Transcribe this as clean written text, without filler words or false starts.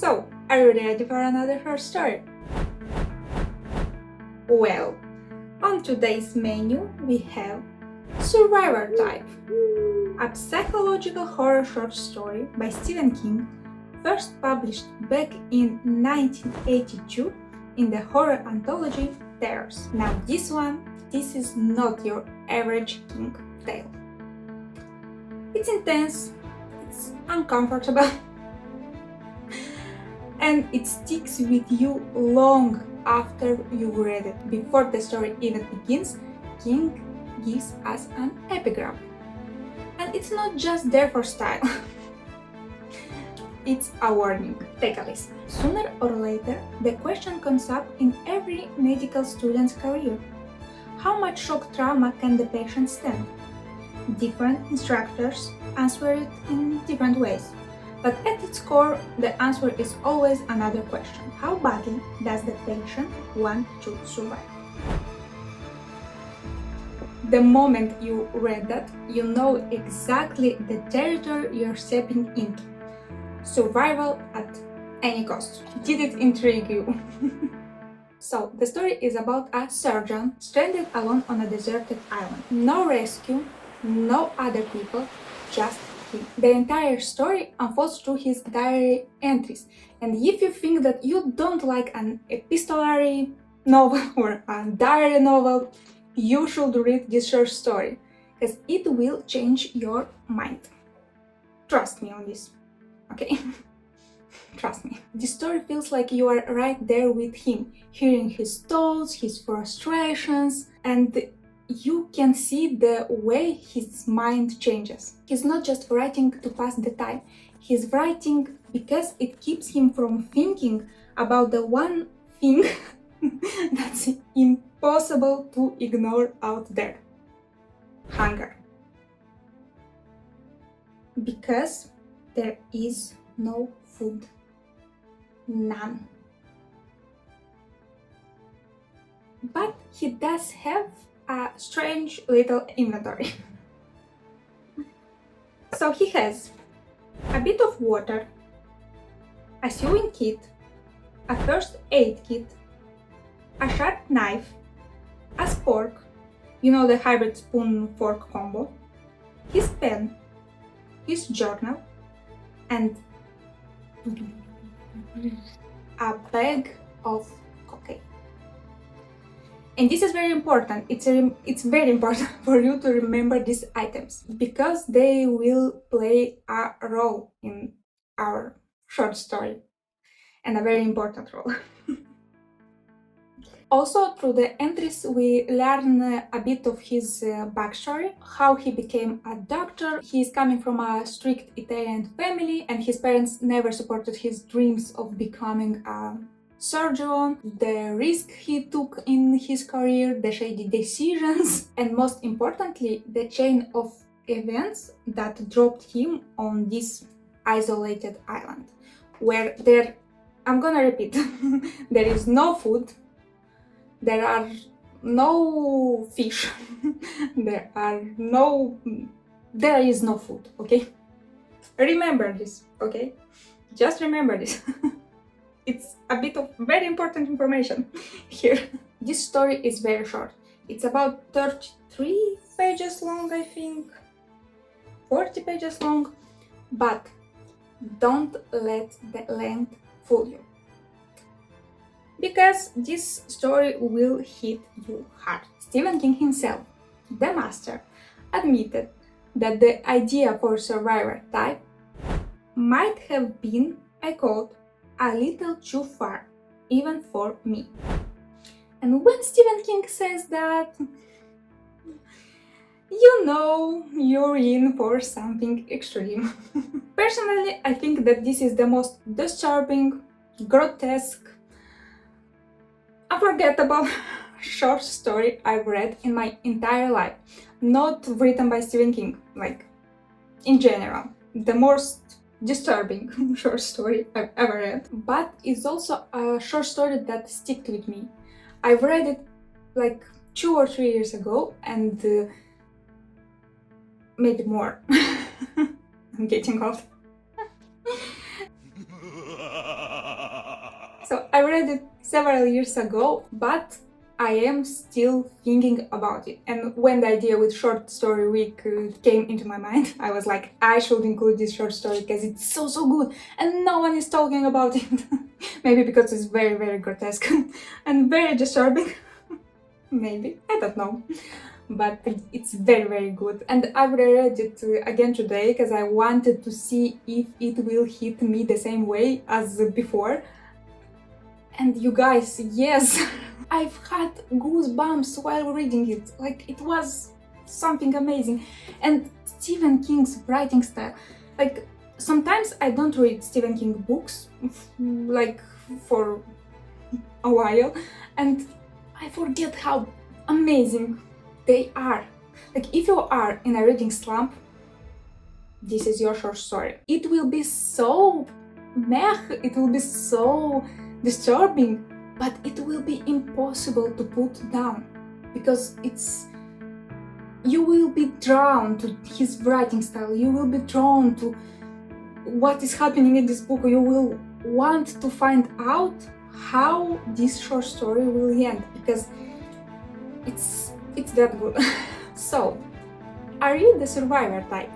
So, are you ready for another short story? Well, on today's menu we have Survivor Type, a psychological horror short story by Stephen King, first published back in 1982 in the horror anthology Terrors. Now this is not your average King tale. It's intense, it's uncomfortable, and it sticks with you long after you've read it. Before the story even begins, King gives us an epigraph. And it's not just there for style. It's a warning. Take a listen. Sooner or later, the question comes up in every medical student's career. How much shock trauma can the patient stand? Different instructors answer it in different ways. But at its core, the answer is always another question. How badly does the patient want to survive? The moment you read that, you know exactly the territory you're stepping into. Survival at any cost. Did it intrigue you? So, the story is about a surgeon stranded alone on a deserted island. No rescue, no other people, just him. The entire story unfolds through his diary entries. And if you think that you don't like an epistolary novel or a diary novel, you should read this short story, because it will change your mind. Trust me on this, okay? Trust me. This story feels like you are right there with him, hearing his thoughts, his frustrations, and you can see the way his mind changes. He's not just writing to pass the time, he's writing because it keeps him from thinking about the one thing that's impossible to ignore out there: hunger. Because there is no food. None. But he does have a strange little inventory. So he has a bit of water, a sewing kit, a first aid kit, a sharp knife, a spork, you know, the hybrid spoon-fork combo, his pen, his journal, and a bag of cocaine. And this is very important. It's very important for you to remember these items, because they will play a role in our short story, and a very important role. Also, through the entries, we learn a bit of his backstory, how he became a doctor. He's coming from a strict Italian family, and his parents never supported his dreams of becoming a surgeon, the risk he took in his career, the shady decisions, and most importantly, the chain of events that dropped him on this isolated island, where I'm gonna repeat, there is no food, there are no fish, there is no food, okay? Remember this, okay? Just remember this. It's a bit of very important information here. This story is very short. It's about 33 pages long, I think. 40 pages long. But don't let the length fool you, because this story will hit you hard. Stephen King himself, the master, admitted that the idea for Survivor Type might have been, I quote, a little too far, even for me. And when Stephen King says that, you know you're in for something extreme. Personally, I think that this is the most disturbing, grotesque, unforgettable short story I've read in my entire life. Not written by Stephen King, like, in general. The most disturbing short story I've ever read. But it's also a short story that stuck with me. I've read it like 2 or 3 years ago, and maybe more. I'm getting old. So I read it several years ago, but I am still thinking about it. And when the idea with Short Story Week came into my mind, I was like, I should include this short story because it's so good and no one is talking about it. Maybe because it's very grotesque and very disturbing. Maybe, I don't know. But it's very good, and I read it again today because I wanted to see if it will hit me the same way as before. And you guys, yes, I've had goosebumps while reading it. Like, it was something amazing. And Stephen King's writing style, like, sometimes I don't read Stephen King books, like, for a while, and I forget how amazing they are. Like, if you are in a reading slump, this is your short story. It will be so meh, it will be so disturbing, but it will be impossible to put down because you will be drawn to his writing style, you will be drawn to what is happening in this book, you will want to find out how this short story will end because it's that good. So, are you the survivor type?